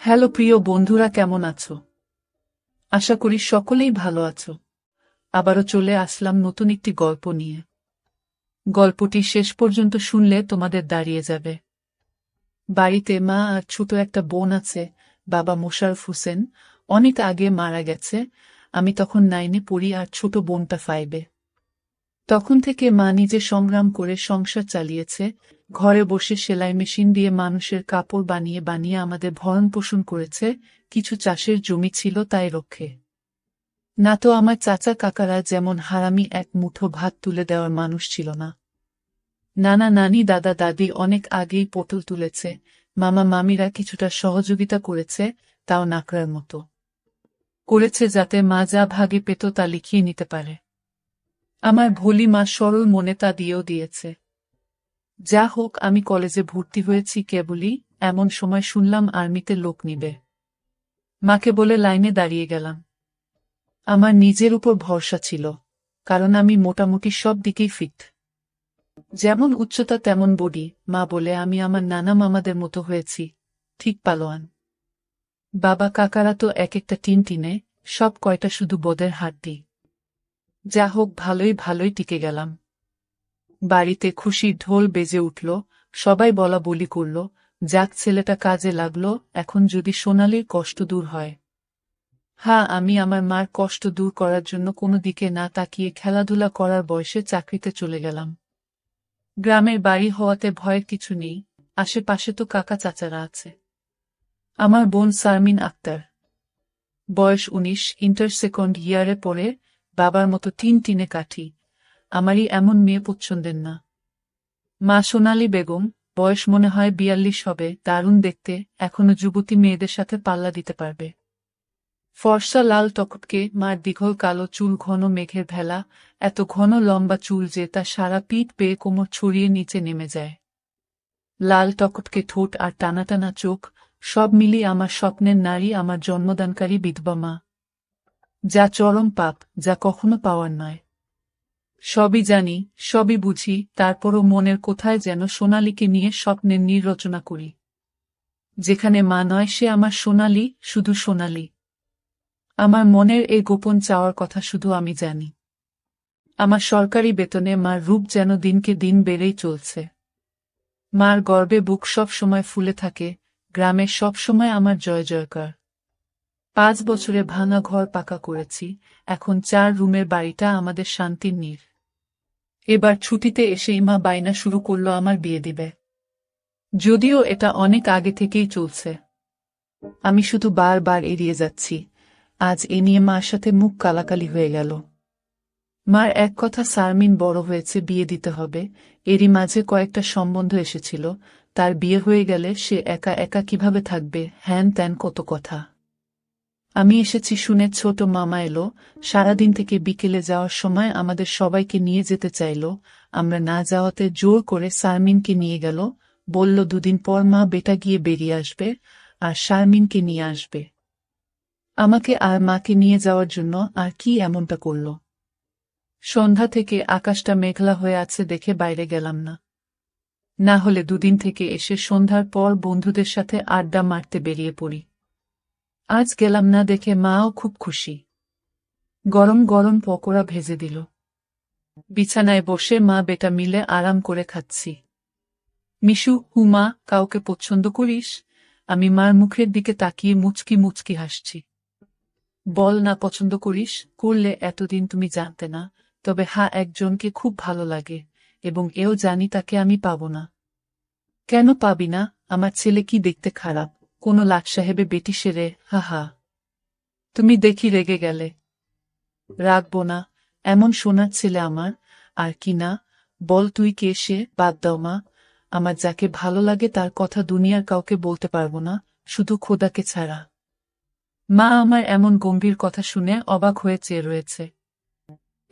Hello প্রিয় বন্ধুরা, কেমন আছো? আশা করি সকলেই ভালো আছো। আবারও চলে আসলাম নতুন একটি গল্প নিয়ে। গল্পটি শেষ পর্যন্ত শুনলে তোমাদের দাঁড়িয়ে যাবে। বাড়িতে মা আর ছোট একটা বোন আছে। বাবা মোশাররফ হোসেন অনেক আগে মারা গেছে। আমি তখন 9-এ পড়ি আর ছোট বোনটা 5-এ। তখন থেকে মা নিজে সংগ্রাম করে সংসার চালিয়েছে। ঘরে বসে সেলাই মেশিন দিয়ে মানুষের কাপড় বানিয়ে বানিয়ে আমাদের ভরণ পোষণ করেছে। কিছু চাষের জমি ছিল তাই রক্ষে। না তো আমার চাচা কাকারা যেমন হারামি এক মুঠো ভাত তুলে দেওয়ার মানুষ ছিল না। নানা নানি দাদা দাদি অনেক আগেই পটল তুলেছে। মামা মামিরা কিছুটা সহযোগিতা করেছে, তাও নাকড়ার মতো করেছে যাতে মা যা ভাগে পেত তা লিখিয়ে নিতে পারে। আমার ভোলি মা সরল মনে তা দিয়েও দিয়েছে। যা হোক, আমি কলেজে ভর্তি হয়েছি কেবলই, এমন সময় শুনলাম আর্মিতে লোক নিবে। মাকে বলে লাইনে দাঁড়িয়ে গেলাম। আমার নিজের উপর ভরসা ছিল, কারণ আমি মোটামুটি সব দিকেই ফিট। যেমন উচ্চতা তেমন বডি। মা বলে আমি আমার নানা মামাদের মতো হয়েছি, ঠিক পালোয়ান। বাবা কাকারা তো এক একটা টিনে, সব কয়টা শুধু বোদের হাড্ডি। যা হোক, ভালোই ভালোই টিকে গেলাম। বাড়িতে খুশির ঢোল বেজে উঠল, সবাই বলা বলি করল, যাক ছেলেটা কাজে লাগলো, এখন যদি সোনালির কষ্ট দূর হয়। হ্যাঁ, আমি আমার মার কষ্ট দূর করার জন্য কোনো দিকে না তাকিয়ে খেলাধুলা করার বয়সে চাকরিতে চলে গেলাম। গ্রামের বাড়ি হওয়াতে ভয়ের কিছু নেই, আশেপাশে তো কাকা চাচারা আছে। আমার বোন শারমিন আক্তার, বয়স 19, ইন্টার সেকেন্ড ইয়ারে পড়ে। বাবার মতো টিনে কাঠি। আমারই এমন মেয়ে পছন্দের না। মা সোনালী বেগম, বয়স মনে হয় 42 হবে, দারুণ দেখতে, এখনো যুবতী মেয়েদের সাথে পাল্লা দিতে পারবে। ফর্সা লাল টকটকে, মার দীঘল কালো চুল ঘন মেঘের ভেলা, এত ঘন লম্বা চুল যে তা সারা পিঠ পেয়ে কোমর ছড়িয়ে নিচে নেমে যায়। লাল টকটকে ঠোঁট আর টানা টানা চোখ, সব মিলিয়ে আমার স্বপ্নের নারী, আমার জন্মদানকারী বিধবা মা। যা চরম পাপ, যা কখনো পাওয়ার নয়। সবই জানি, সবই বুঝি, তারপরও মনের কোথায় যেন সোনালীকে নিয়ে স্বপ্নের নীড় রচনা করি। যেখানে মা নয় সে আমার সোনালী, শুধু সোনালী। আমার মনের এই গোপন চাওয়ার কথা শুধু আমি জানি। আমার সরকারি বেতনে মার রূপ যেন দিনকে দিন বেড়েই চলছে। মার গর্বে বুক সব সময় ফুলে থাকে, গ্রামে সব সময় আমার জয় জয়কার। 5 বছরে ভাঙা ঘর পাকা করেছি, এখন 4 রুমের বাড়িটা আমাদের শান্তির নীড়। এবার ছুটিতে এসেই মা বায়না শুরু করলো আমার বিয়ে দিবে। যদিও এটা অনেক আগে থেকেই চলছে, আমি শুধু বারবার এড়িয়ে যাচ্ছি। আজ এ নিয়ে মার সাথে মুখ কালাকালি হয়ে গেল। মার এক কথা, শারমিন বড় হয়েছে, বিয়ে দিতে হবে। এরই মাঝে কয়েকটা সম্বন্ধ এসেছিল, তার বিয়ে হয়ে গেলে সে একা একা কিভাবে থাকবে, হ্যান ত্যান কত কথা। আমি এসেছি শুনে ছোট মামা এলো, সারাদিন থেকে বিকেলে যাওয়ার সময় আমাদের সবাইকে নিয়ে যেতে চাইল। আমরা না যাওয়াতে জোর করে শারমিনকে নিয়ে গেল, বলল 2 দিন পর মা বেটা গিয়ে বেরিয়ে আসবে, আর শারমিনকে নিয়ে আসবে। আমাকে আর মাকে নিয়ে যাওয়ার জন্য আর কি এমনটা করল। সন্ধ্যা থেকে আকাশটা মেঘলা হয়ে আছে দেখে বাইরে গেলাম না। না হলে 2 দিন থেকে এসে সন্ধ্যার পর বন্ধুদের সাথে আড্ডা মারতে বেরিয়ে পড়ি। আজ গেলাম না দেখে মাও খুব খুশি। গরম গরম পকোড়া ভেজে দিল। বিছানায় বসে মা বেটা মিলে আরাম করে খাচ্ছি। মিশু, হুমা, কাউকে পছন্দ করিস? আমি মার মুখের দিকে তাকিয়ে মুচকি মুচকি হাসছি। বল না পছন্দ করিস, করলে এতদিন তুমি জানতে না। তবে হ্যাঁ, একজনকে খুব ভালো লাগে, এবং এও জানি তাকে আমি পাবো না। কেন পাবি না? আমার ছেলে কি দেখতে খারাপ? কোনো লাট সাহেবে বেটি সেরে? হা হা। তুমি দেখি রেগে গেলে। রাখবো না, এমন সোনার ছেলে আমার। আর কি না, বল তুই কে সে? বাদ দাও মা, আমার যাকে ভালো লাগে তার কথা দুনিয়ার কাউকে বলতে পারবো না, শুধু খোদাকে ছাড়া। মা আমার এমন গম্ভীর কথা শুনে অবাক হয়ে চেয়ে রয়েছে।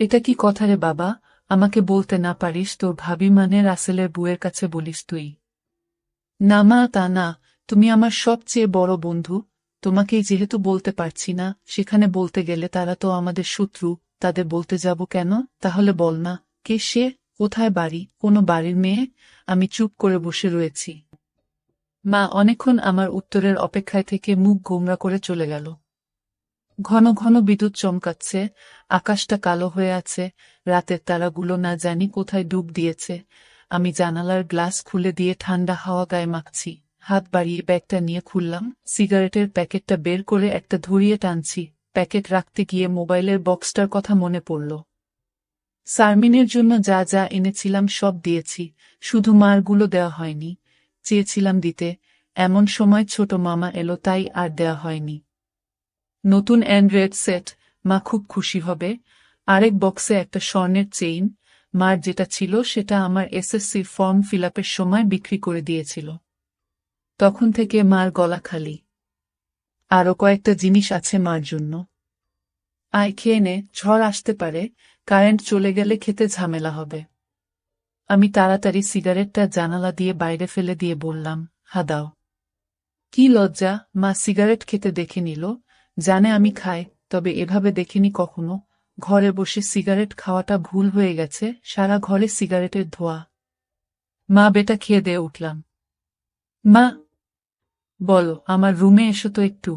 এটা কি কথা রে বাবা? আমাকে বলতে না পারিস তোর ভাবি মানে রাসেলের বুয়ের কাছে বলিস তুই? না মা, তা না, তুমি আমার সবচেয়ে বড় বন্ধু। তোমাকেই যেহেতু বলতে পারছি না, সেখানে বলতে গেলে তারা তো আমাদের শত্রু, তাদের বলতে যাব কেন? তাহলে বল না, কে সে? কোথায় বাড়ি? কোনো বাড়ির মেয়ে? আমি চুপ করে বসে রয়েছি। মা অনেকক্ষণ আমার উত্তরের অপেক্ষায় থেকে মুখ গোমরা করে চলে গেল। ঘন ঘন বিদ্যুৎ চমকাচ্ছে, আকাশটা কালো হয়ে আছে, রাতের তারাগুলো না জানি কোথায় ডুব দিয়েছে। আমি জানালার গ্লাস খুলে দিয়ে ঠান্ডা হাওয়া গায়ে মাখছি। হাত বাড়িয়ে ব্যাগটা নিয়ে খুললাম, সিগারেটের প্যাকেটটা বের করে একটা ধরিয়ে টানছি। প্যাকেট রাখতে গিয়ে মোবাইলের বক্সটার কথা মনে পড়ল। সারমিনের জন্য যা যা এনেছিলাম সব দিয়েছি, শুধু মারগুলো দেওয়া হয়নি। চেয়েছিলাম দিতে, এমন সময় ছোট মামা এলো তাই আর দেওয়া হয়নি। নতুন অ্যান্ড্রয়েড সেট, মা খুব খুশি হবে। আরেক বক্সে একটা স্বর্ণের চেইন, মার যেটা ছিল সেটা আমার এসএসসির ফর্ম ফিলআপের সময় বিক্রি করে দিয়েছিল। তখন থেকে মার গলা খালি। আরও কয়েকটা জিনিস আছে মার জন্য। আয় খেয়ে নে, ঝড় আসতে পারে, কারেন্ট চলে গেলে খেতে ঝামেলা হবে। আমি তাড়াতাড়ি সিগারেটটা জানালা দিয়ে বাইরে ফেলে দিয়ে বললাম, হা দাও। কি লজ্জা, মা সিগারেট খেতে দেখে নিল, জানে আমি খাই, তবে এভাবে দেখিনি কখনো। ঘরে বসে সিগারেট খাওয়াটা ভুল হয়ে গেছে, সারা ঘরে সিগারেটের ধোঁয়া। মা বেটা খেয়ে দিয়ে উঠলাম। মা, বলো, আমার রুমে এসো তো একটু।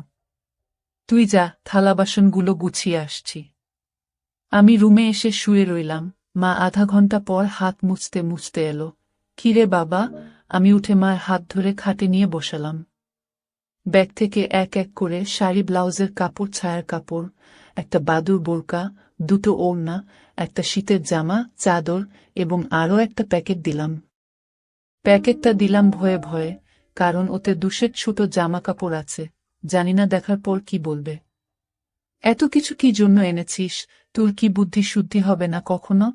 তুই যা, থালা বাসনগুলো গুছিয়ে আসছি। আমি রুমে এসে শুয়ে রইলাম। মা আধা ঘন্টা পর হাত মুছতে মুছতে এলো। কিরে বাবা? আমি উঠে মার হাত ধরে খাটে নিয়ে বসালাম। ব্যাগ থেকে এক এক করে শাড়ি, ব্লাউজের কাপড়, ছায়ার কাপড়, একটা বাদুর বোরকা, দুটো ওড়না, একটা শীতের জামা, চাদর এবং আরও একটা প্যাকেট দিলাম। প্যাকেটটা দিলাম ভয়ে ভয়ে, কারণ ওতে দুশের ছোট জামা কাপড় আছে, জানি না দেখার পর কি বলবে। এত কিছু কি জন্য এনেছিস? তোর কি বুদ্ধি শুদ্ধি হবে না কখনো?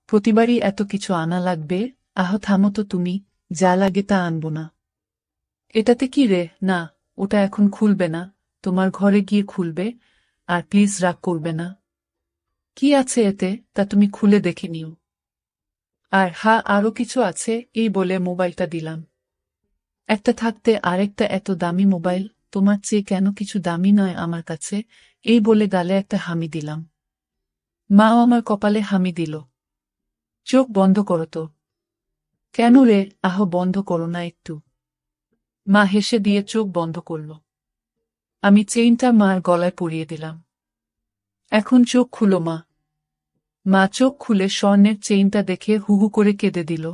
প্রতিবারই এত কিছু আনা লাগবে? আহ থামো তো তুমি, যা লাগে তা আনবো না। এটাতে কি রে? না, ওটা এখন খুলবে না, তোমার ঘরে গিয়ে খুলবে। আর প্লিজ রাগ করবে না। কি আছে এতে, তা তুমি খুলে দেখে নিও। আর হ্যাঁ, আরও কিছু আছে, এই বলে মোবাইলটা দিলাম। একটা থাকতে আরেকটা এত দামি মোবাইল, তোমার চেয়ে কেন কিছু দামি নয় আমার কাছে, এই বলে গালে একটা হামি দিলাম। মাও আমার কপালে হামি দিল। চোখ বন্ধ করো তো। কেন রে? আহ বন্ধ করো না একটু। মা হেসে দিয়ে চোখ বন্ধ করল। আমি চেইনটা মার গলায় পরিয়ে দিলাম। এখন চোখ খুলো মা। মা চোখ খুলে স্বর্ণের চেইনটা দেখে হুহু করে কেঁদে দিল।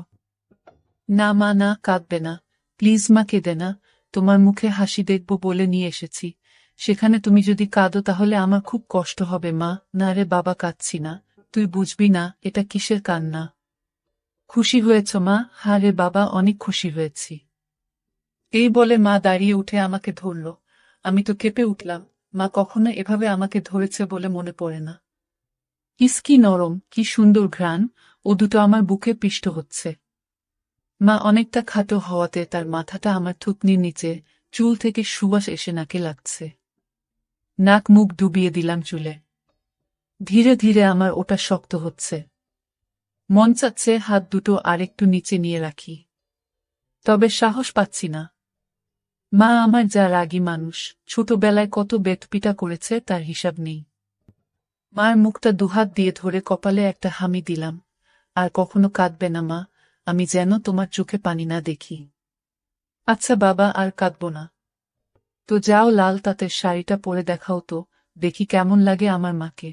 না মা, না, কাঁদবে না, প্লিজ মা, কেঁদে না, তোমার মুখে হাসি দেখব বলে নিয়ে এসেছি, সেখানে তুমি যদি কাঁদো তাহলে আমার খুব কষ্ট হবে মা। না রে বাবা, কাঁদছি না, তুই বুঝবি না এটা কিসের কান্না। খুশি হয়েছ মা? হ্যাঁ রে বাবা, অনেক খুশি হয়েছি। এই বলে মা দাঁড়িয়ে উঠে আমাকে ধরল। আমি তো কেঁপে উঠলাম। মা কখনো এভাবে আমাকে ধরেছে বলে মনে পড়ে না। ইস কি নরম, কি সুন্দর ঘ্রাণ, ও দুটো আমার বুকে পিষ্ট হচ্ছে। মা অনেকটা খাটো হওয়াতে তার মাথাটা আমার থুতনির নিচে, চুল থেকে সুবাস এসে নাকে লাগছে। নাক মুখ ডুবিয়ে দিলাম চুলে। ধীরে ধীরে আমার ওটা শক্ত হচ্ছে। মন চাচ্ছে হাত দুটো আরেকটু নিচে নিয়ে রাখি, তবে সাহস পাচ্ছি না। মা আমার যা রাগী মানুষ, ছোটবেলায় কত বেতপিটা করেছে তার হিসাব নেই। মার মুখটা দুহাত দিয়ে ধরে কপালে একটা হামি দিলাম। আর কখনো কাঁদবে না মা, আমি যেন তোমার চোখে পানি না দেখি। আচ্ছা বাবা, আর কাঁদব না। তো যাও, লাল তাঁতের শাড়িটা পরে দেখাও তো, দেখি কেমন লাগে আমার মাকে।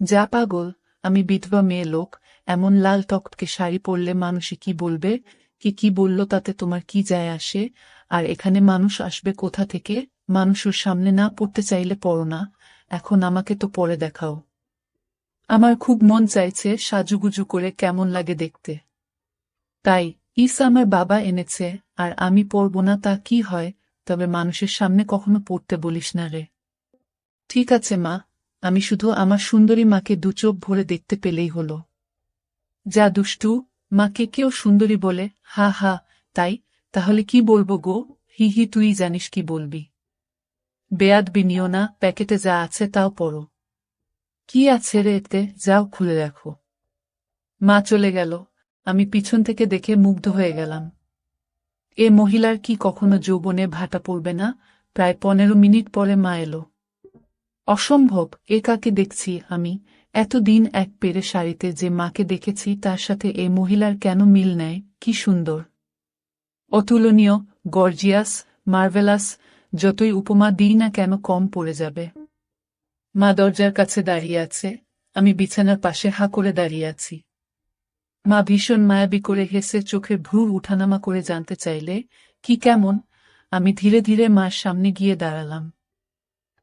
যা পাগল, আমি বিধবা মেয়ে লোক, এমন লাল টকটকে শাড়ি পরলে মানুষে কি বলবে? কি বলল তাতে তোমার কি যায় আসে? আর এখানে মানুষ আসবে কোথা থেকে? মানুষের সামনে না পড়তে চাইলে পড়ো না, এখন আমাকে তো পরে দেখাও। আমার খুব মন চাইছে সাজুগুজু করে কেমন লাগে দেখতে। তাই আমার বাবা এনেছে, আর আমি পরব না তা কি হয়? তবে মানুষের সামনে কখনো পড়তে বলিস না রে। ঠিক আছে মা, আমি শুধু আমার সুন্দরী মাকে দু চোখ ভরে দেখতে পেলেই হলো। যা দুষ্টু, মাকে কেউ সুন্দরী বলে? হা হা, তাই? তাহলে কি বলবো গো? হি হি, তুই জানিস কি বলবি। বেয়াদবি নিও না, প্যাকেটে যা আছে তাও পড়ো। কি আছে রে এতে? যাও খুলে রাখো। মা চলে গেল। আমি পিছন থেকে দেখে মুগ্ধ হয়ে গেলাম। এ মহিলার কি কখনো যৌবনে ভাটা পড়বে না? প্রায় 15 মিনিট পরে মা এলো। অসম্ভব, এ কাকে দেখছি আমি? এতদিন এক পেরে শাড়িতে যে মাকে দেখেছি তার সাথে এ মহিলার কেন মিল নেয়? কি সুন্দর! অতুলনীয়, গর্জিয়াস, মার্ভেলাস, যতই উপমা দিই না কেন কম পড়ে যাবে। মা দরজার কাছে দাঁড়িয়ে আছে, আমি বিছানার পাশে হাঁ করে দাঁড়িয়ে আছি। মা ভীষণ মায়াবী করে হেসে চোখে ভ্রু উঠানামা করে জানতে চাইলে, কি কেমন? আমি ধীরে ধীরে মার সামনে গিয়ে দাঁড়ালাম।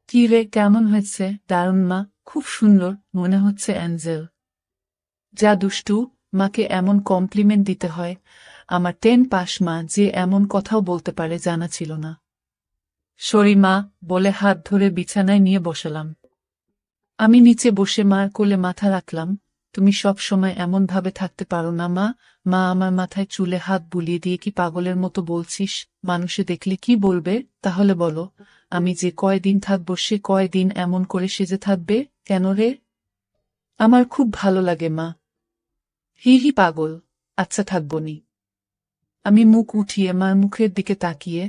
কি রে, কেমন হয়েছে? দারুণ মা, খুব সুন্দর, মনে হচ্ছে অ্যাঞ্জেল। যা দুষ্টু, মাকে এমন কমপ্লিমেন্ট দিতে হয়। আমার 10 পাস মা যে এমন কথাও বলতে পারে জানা ছিল না। সরি মা, বলে হাত ধরে বিছানায় নিয়ে বসালাম। আমি নিচে বসে মার কোলে মাথা রাখলাম। তুমি সব সময় এমন ভাবে থাকতে পারো না মা। মা আমার মাথায় চুলে হাত বুলিয়ে দিয়ে, কি পাগলের মতো বলছিস? মানুষে দেখলে কি বলবে? তাহলে বলো, আমি যে কয়দিন থাকবো সে কয়দিন এমন করে সেজে থাকবে কেন রে? আমার খুব ভালো লাগে মা। হি হি, পাগল। আচ্ছা থাকবনি। আমি মুখ উঠিয়ে মার মুখের দিকে তাকিয়ে,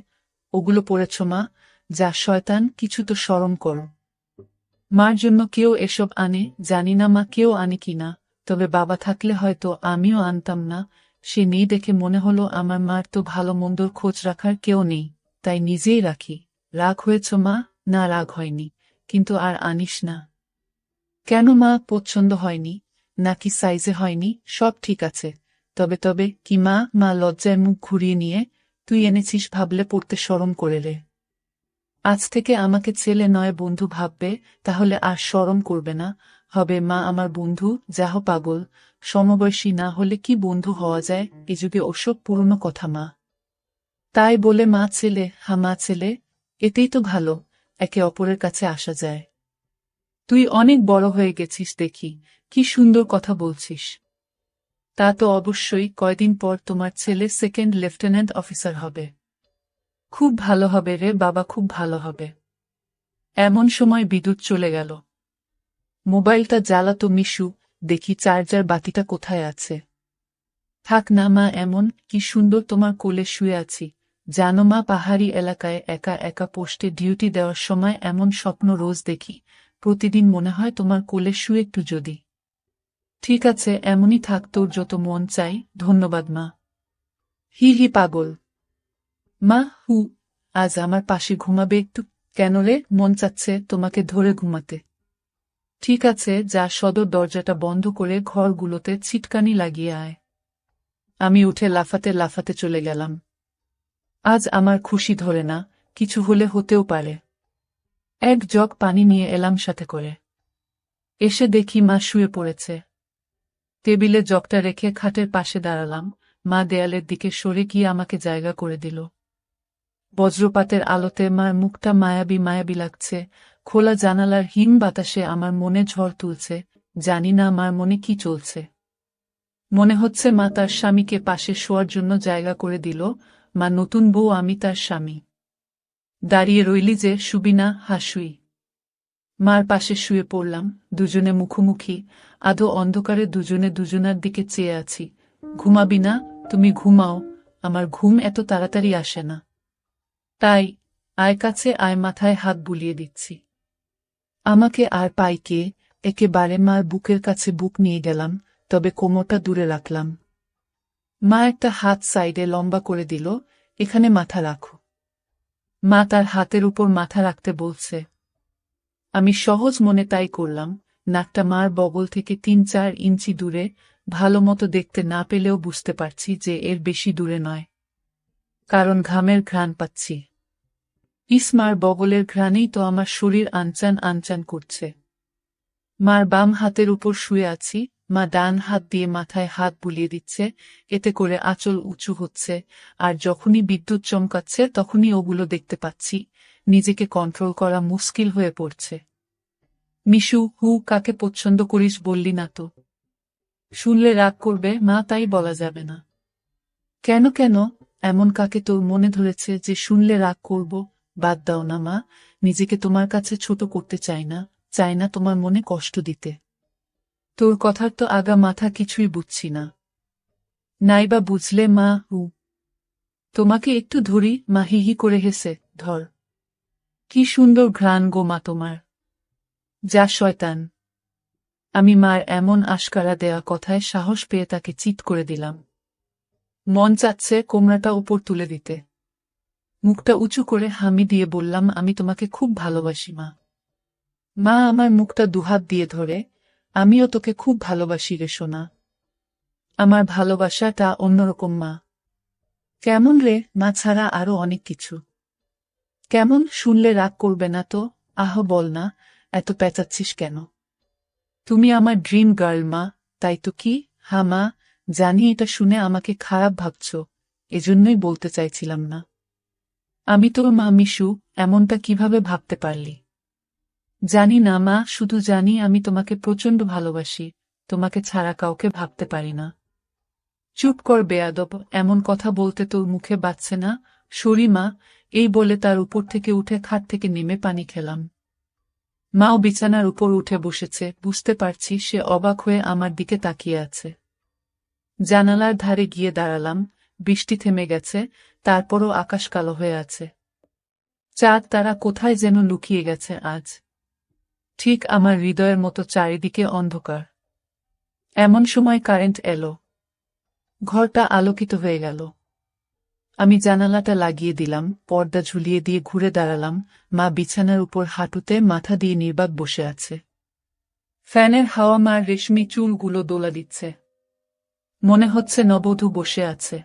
ওগুলো পড়েছ মা? যা শয়তান, কিছু তো শরম করো। মার জন্য কেউ এসব আনে, জানি না মা কেউ আনে কিনা, তবে বাবা থাকলে হয়তো আমিও আনতাম না। সে নেই দেখে মনে হলো আমার মার তো ভালো মন্দর খোঁজ রাখার কেউ নেই, তাই নিজেই রাখি। রাগ হয়েছ মা? না, রাগ হয়নি, কিন্তু আর আনিস না। কেন মা, পছন্দ হয়নি? নাকি সাইজে হয়নি? সব ঠিক আছে। তবে কি মা? মা লজ্জায় মুখ ঘুরিয়ে নিয়ে, তুই এনেছিস ভাবলে পড়তে শরম করে রে। আজ থেকে আমাকে ছেলে নয় বন্ধু ভাববে, তাহলে আর শরম করবে না। হবে মা আমার বন্ধু। যাহ পাগল, সমবয়সী না হলে কি বন্ধু হওয়া যায় এ যুগে? ওসব পুরনো কথা মা। তাই বলে মা ছেলে, মা ছেলে, এতেই তো ভালো, একে অপরের কাছে আসা যায়। তুই অনেক বড় হয়ে গেছিস দেখি, কি সুন্দর কথা বলছিস। তা তো অবশ্যই, কয়দিন পর তোমার ছেলে সেকেন্ড লেফটেন্যান্ট অফিসার হবে। খুব ভালো হবে রে বাবা, খুব ভালো হবে। এমন সময় বিদ্যুৎ চলে গেল। মোবাইলটা জ্বালাতো মিশু, দেখি চার্জার বাতিটা কোথায় আছে। থাক না মা, এমন কি সুন্দর তোমার কোলে শুয়ে আছি। জানো মা, পাহাড়ি এলাকায় একা একা পোস্টে ডিউটি দেওয়ার সময় এমন স্বপ্ন রোজ দেখি। প্রতিদিন মনে হয় তোমার কোলে শুয়ে একটু যদি। ঠিক আছে, এমনই থাক, তোর যত মন চাই। ধন্যবাদ মা। হি হি, পাগল। মা আজ আমার পাশে ঘুমাবে একটু? কেন রে, মন চাচ্ছে তোমাকে ধরে ঘুমাতে। ঠিক আছে, যা সদর দরজাটা বন্ধ করে ঘরগুলোতে ছিটকানি লাগিয়ে আয়। আমি উঠে লাফাতে লাফাতে চলে গেলাম। আজ আমার খুশি ধরে না, কিছু হলে হতেও পারে। এক জগ পানি নিয়ে এলাম সাথে করে। এসে দেখি মা শুয়ে পড়েছে। টেবিলে জগটা রেখে খাটের পাশে দাঁড়ালাম। মা দেয়ালের দিকে সরে গিয়ে আমাকে জায়গা করে দিল। বজ্রপাতের আলোতে মার মুখটা মায়াবী মায়াবী লাগছে। খোলা জানালার হিম বাতাসে আমার মনে ঝড় তুলছে। জানি না মার মনে কি চলছে। মনে হচ্ছে মা তার স্বামীকে পাশে শোয়ার জন্য জায়গা করে দিল। মা নতুন বউ, আমি তার স্বামী। দাঁড়িয়ে রইলি যে, শুবি না? হাসুই। মার পাশে শুয়ে পড়লাম, দুজনে মুখোমুখি। আধো অন্ধকারে দুজনে দুজনার দিকে চেয়ে আছি। ঘুমাবি না? তুমি ঘুমাও, আমার ঘুম এত তাড়াতাড়ি আসে না। তাই আয় কাছে আয়, মাথায় হাত বুলিয়ে দিচ্ছি। আমাকে আর পাই কে? একেবারে মার বুকের কাছে বুক নিয়ে গেলাম, তবে কোমরটা দূরে রাখলাম। মা একটা হাত সাইডে লম্বা করে দিল, এখানে মাথা রাখো। মা তার হাতের উপর মাথা রাখতে বলছে। আমি সহজ মনে তাই করলাম। নাকটা মার বগল থেকে 3-4 ইঞ্চি দূরে, ভালো মতো দেখতে না পেলেও বুঝতে পারছি যে এর বেশি দূরে নয়, কারণ ঘামের ঘ্রাণ পাচ্ছি। মার বগলের ঘ্রাণেই তো আমার শরীর আনচান আনচান করছে। মার বাম হাতের উপর শুয়ে আছি, মা ডান হাত দিয়ে মাথায় হাত বুলিয়ে দিচ্ছে, এতে করে আঁচল উঁচু হচ্ছে, আর যখনই বিদ্যুৎ চমকাচ্ছে তখনই ওগুলো দেখতে পাচ্ছি। নিজেকে কন্ট্রোল করা মুশকিল হয়ে পড়ছে। মিশু, কাকে পছন্দ করিস বললি না তো? শুনলে রাগ করবে মা, তাই বলা যাবে না। কেন কেন, এমন কাকে তোর মনে ধরেছে যে শুনলে রাগ করব? বাদ দাও না মা, নিজেকে তোমার কাছে ছোট করতে চাই না তোমার মনে কষ্ট দিতে। তোর কথার তো আগা মাথা কিছুই বুঝছি না। নাইবা বুঝলে মা। তোমাকে একটু ধরি। মা হিহি করে হেসে, ধর। কি সুন্দর ঘ্রাণ গো মা তোমার। যা শয়তান। আমি মার এমন আশকারা দেয়া কথায় সাহস পেয়ে তাকে চিৎ করে দিলাম। মন চাচ্ছে কোমড়াটা উপর তুলে দিতে। মুখটা উঁচু করে হামি দিয়ে বললাম, আমি তোমাকে খুব ভালোবাসি মা। মা আমার মুখটা দুহাত দিয়ে ধরে, আমিও তোকে খুব ভালোবাসি রে সোনা। আমার ভালোবাসাটা অন্যরকম মা। কেমন রে? মা ছাড়া আরো অনেক কিছু। কেমন? শুনলে রাগ করবে না তো? আহ বল না, এত পেঁচাচ্ছিস কেন? তুমি আমার ড্রিম গার্ল মা, তাই তো। কি? হ্যাঁ মা, জানি এটা শুনে আমাকে খারাপ ভাবছ, এজন্যই বলতে চাইছিলাম না। আমি তোর মা মিশু, এমনটা কিভাবে ভাবতে পারলি? জানি না মা, শুধু জানি আমি তোমাকে প্রচণ্ড ভালোবাসি, তোমাকে ছাড়া কাউকে ভাবতে পারি না। চুপ কর বেয়াদব, এমন কথা বলতে তোর মুখে বাজছে না? সরি মা, এই বলে তার উপর থেকে উঠে খাট থেকে নেমে পানি খেলাম। মাও বিছানার উপর উঠে বসেছে, বুঝতে পারছি সে অবাক হয়ে আমার দিকে তাকিয়ে আছে। জানালার ধারে গিয়ে দাঁড়ালাম, বৃষ্টি থেমে গেছে, তারপরও আকাশ কালো হয়ে আছে। চাঁদ তারা কোথায় যেন লুকিয়ে গেছে আজ। ঠিক আমার হৃদয়ের মতো চারিদিকে অন্ধকার। এমন সময় কারেন্ট এলো। ঘরটা আলোকিত হয়ে গেল। আমি জানালাটা লাগিয়ে দিলাম, পর্দা ঝুলিয়ে দিয়ে ঘুরে দাঁড়ালাম। মা বিছানার উপর হাঁটুতে মাথা দিয়ে নির্বাক বসে আছে। ফ্যানের হাওয়া মার রেশমি চুলগুলো দোলা দিচ্ছে। মনে হচ্ছে নববধূ বসে আছে।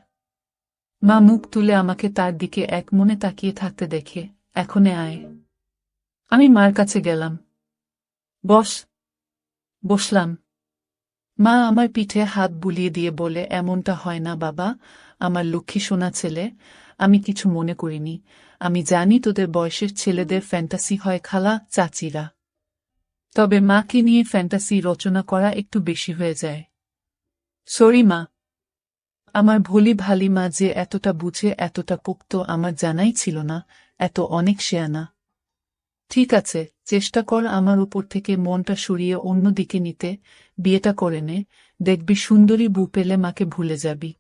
মা মুখ তুলে আমাকে তার দিকে এক মনে তাকিয়ে থাকতে দেখে, এখনে আয়। আমি মার কাছে গেলাম। বস। বসলাম। মা আমার পিঠে হাত বুলিয়ে দিয়ে বলে, এমনটা হয় না বাবা, আমার লক্ষ্মী সোনা ছেলে, আমি কিছু মনে করিনি। আমি জানি তোদের বয়সের ছেলেদের ফ্যান্টাসি হয় খালা চাচিরা, তবে মাকে নিয়ে ফ্যান্টাসি রচনা করা একটু বেশি হয়ে যায়। সরি মা। আমার ভোলি ভালি মা যে এতটা বুঝে, এতটা পোক্ত আমার জানাই ছিল না, এত অনেক শেয়ানা। ঠিক আছে, চেষ্টা কর আমার উপর থেকে মনটা সরিয়ে অন্য দিকে নিতে, বিয়েটা করে নে, দেখবি সুন্দরী বউ পেলে মাকে ভুলে যাবি।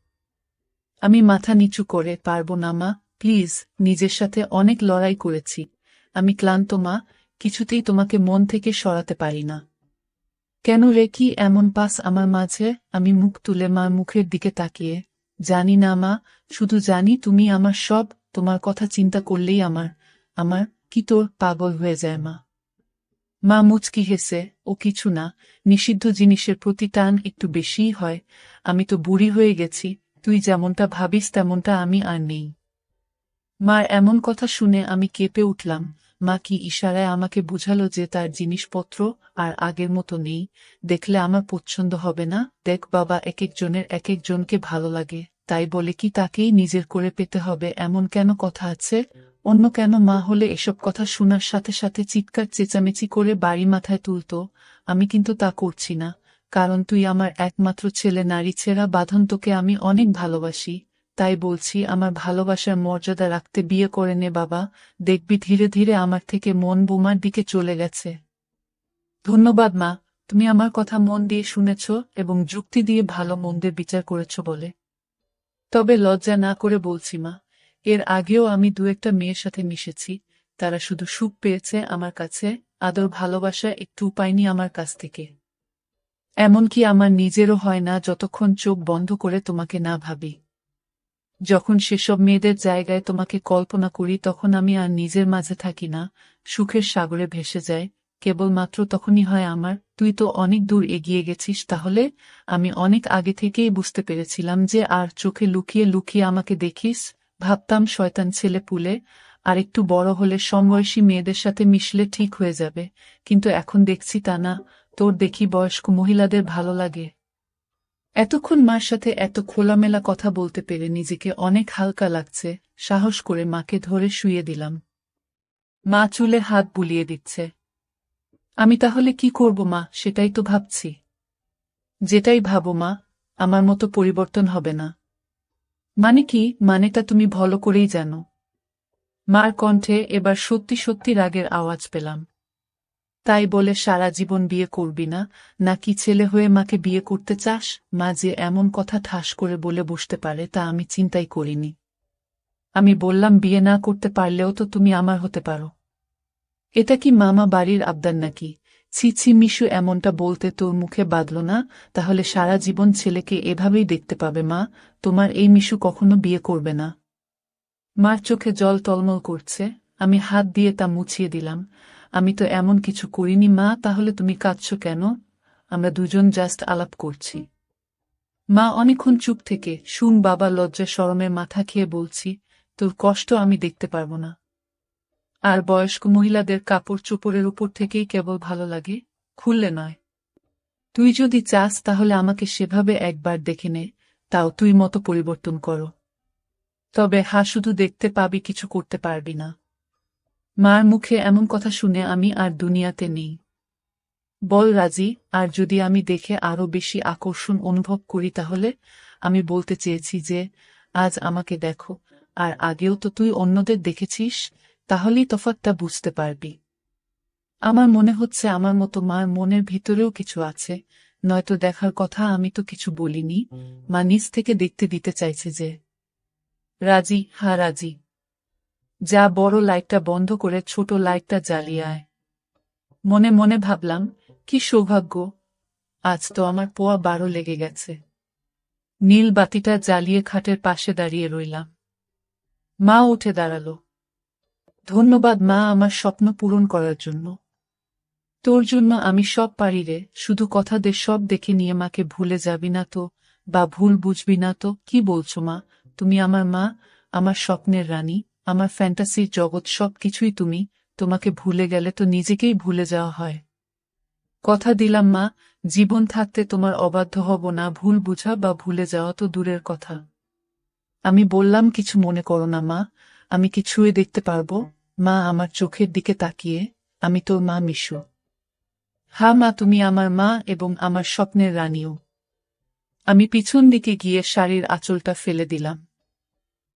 আমি মাথা নিচু করে, পারবো না মা, প্লিজ, নিজের সাথে অনেক লড়াই করেছি, আমি ক্লান্ত মা, কিছুতেই তোমাকে মন থেকে সরাতে পারি না। কেন রে, কি এমন পাস আমার মাঝে? আমি মুখ তুলে মার মুখের দিকে তাকিয়ে, জানি না মা, শুধু জানি তুমি আমার সব, তোমার কথা চিন্তা করলেই আমার কি তোর পাগল হয়ে যায় মা। মা মুচকি হেসে, ও কিছু না, নিষিদ্ধ জিনিসের প্রতি টান একটু বেশিই হয়, আমি তো বুড়ি হয়ে গেছি, তুই যেমনটা ভাবিস তেমনটা আমি আর নেই। মার এমন কথা শুনে আমি কেঁপে উঠলাম। মা কি ইশারায় আমাকে বুঝালো যে তার জিনিসপত্র আর আগের মতো নেই, দেখলে আমার পছন্দ হবে না? দেখ বাবা, এক একজনের এক একজনকে ভালো লাগে, তাই বলে কি তাকেই নিজের করে পেতে হবে এমন কেন কথা আছে? অন্য কেন মা হলে এসব কথা শোনার সাথে সাথে চিৎকার চেঁচামেচি করে বাড়ি মাথায় তুলত, আমি কিন্তু তা করছি না, কারণ তুই আমার একমাত্র ছেলে, নারী ছেঁড়া বাঁধন, তোকে আমি অনেক ভালোবাসি, তাই বলছি আমার ভালোবাসার মর্যাদা রাখতে বিয়ে করে নে বাবা, দেখবি ধীরে ধীরে আমার থেকে মন বোমার দিকে চলে গেছে। ধন্যবাদ মা, তুমি আমার কথা মন দিয়ে শুনেছ এবং যুক্তি দিয়ে ভালো মন্দের বিচার করেছ বলে। তবে লজ্জা না করে বলছি মা, এর আগেও আমি দু একটা মেয়ের সাথে মিশেছি, তারা শুধু সুখ পেয়েছে আমার কাছে, আদর ভালোবাসা একটু পায়নি আমার কাছ থেকে। এমনকি আমার নিজেরও হয় না যতক্ষণ চোখ বন্ধ করে তোমাকে না ভাবি। যখন সেসব মেয়েদের জায়গায় তোমাকে কল্পনা করি তখন আমি আর নিজের মাঝে থাকি না, সুখের সাগরে ভেসে যায়, কেবলমাত্র তখনই হয় আমার। তুই তো অনেক দূর এগিয়ে গেছিস তাহলে? আমি অনেক আগে থেকেই বুঝতে পেরেছিলাম যে আর চোখে লুকিয়ে লুকিয়ে আমাকে দেখিস, ভাবতাম শয়তান ছেলে পুলে, আর একটু বড় হলে সমবয়সী মেয়েদের সাথে মিশলে ঠিক হয়ে যাবে, কিন্তু এখন দেখছি তা না, তোর দেখি বয়স্ক মহিলাদের ভালো লাগে। এতক্ষণ মার সাথে এত খোলামেলা কথা বলতে পেরে নিজেকে অনেক হালকা লাগছে, সাহস করে মাকে ধরে শুইয়ে দিলাম। মা চুলে হাত বুলিয়ে দিচ্ছে। আমি তাহলে কি করব মা, সেটাই তো ভাবছি। যেটাই ভাবো মা, আমার মতো পরিবর্তন হবে না। মানে কি? মানেটা তুমি ভালো করেই জানো। মার কণ্ঠে এবার সত্যি সত্যি রাগের আওয়াজ পেলাম। তাই বলে সারা জীবন বিয়ে করবি না, নাকি ছেলে হয়ে মাকে বিয়ে করতে চাস? মা যে এমন কথা ঠাস করে বলে বসতে পারে তা আমি চিন্তাই করিনি। আমি বললাম, বিয়ে না করতে পারলেও তো তুমি আমার হতে পারো। এটা কি মামা বাড়ির আবদার নাকি? ছি ছি মিশু, এমনটা বলতে তোর মুখে বাঁধল না? তাহলে সারা জীবন ছেলেকে এভাবেই দেখতে পাবে মা। তোমার এই মিশু কখনো বিয়ে করবে না। মার চোখে জল টলমল করছে। আমি হাত দিয়ে তা মুছিয়ে দিলাম। আমি তো এমন কিছু করিনি মা। তাহলে তুমি কাঁদছো কেন? আমরা দুজন জাস্ট আলাপ করছি। মা অনেকক্ষণ চুপ থেকে শুন বাবা, লজ্জা শরমে মাথা খেয়ে বলছি, তোর কষ্ট আমি দেখতে পারবো না। আর বয়স্ক মহিলাদের কাপড় চোপড়ের উপর থেকেই কেবল ভালো লাগে, খুললে নয়। তুই যদি চাস তাহলে আমাকে সেভাবে একবার দেখে নে, তাও তুই মতো পরিবর্তন করো। তবে শুধু দেখতে পাবি, কিছু করতে পারবি না। মার মুখে এমন কথা শুনে আমি আর দুনিয়াতে নেই। বল রাজি। আর যদি আমি দেখে আরো বেশি আকর্ষণ অনুভব করি তাহলে? আমি বলতে চেয়েছি যে আজ আমাকে দেখো, আর আগেও তো তুই অন্যদের দেখেছিস, তাহলেই তফাৎটা বুঝতে পারবি। আমার মনে হচ্ছে আমার মতো মার মনের ভিতরেও কিছু আছে, নয়তো দেখার কথা। আমি তো কিছু বলিনি। মা নিজ থেকে দেখতে দিতে চাইছে যে। রাজি? হ্যাঁ রাজি। যা, বড় লাইটটা বন্ধ করে ছোট লাইটটা জ্বালিয়ে আয়। মনে মনে ভাবলাম, কি সৌভাগ্য, আজ তো আমার পোয়া 12 লেগে গেছে। নীল বাতিটা জ্বালিয়ে খাটের পাশে দাঁড়িয়ে রইলাম। মা উঠে দাঁড়ালো। ধন্যবাদ মা, আমার স্বপ্ন পূরণ করার জন্য। তোর জন্য আমি সব পারি রে, শুধু কথা দে সব দেখে নিয়ে মাকে ভুলে যাবি না তো, বা ভুল বুঝবি না তো। কি বলছো মা? তুমি আমার মা, আমার স্বপ্নের রানী, আমার ফ্যান্টাসির জগৎ, সব কিছুই তুমি। তোমাকে ভুলে গেলে তো নিজেকেই ভুলে যাওয়া হয়। কথা দিলাম মা, জীবন থাকতে তোমার অবাধ্য হব না। ভুল বুঝা বা ভুলে যাওয়া তো দূরের কথা। আমি বললাম, কিছু মনে করো না মা, আমি কি ছুঁয়ে দেখতে পারবো? মা আমার চোখের দিকে তাকিয়ে, আমি তোর মা মিশু। হ্যাঁ মা, তুমি আমার মা এবং আমার স্বপ্নের রানীও। আমি পিছন দিকে গিয়ে শাড়ির আঁচলটা ফেলে দিলাম।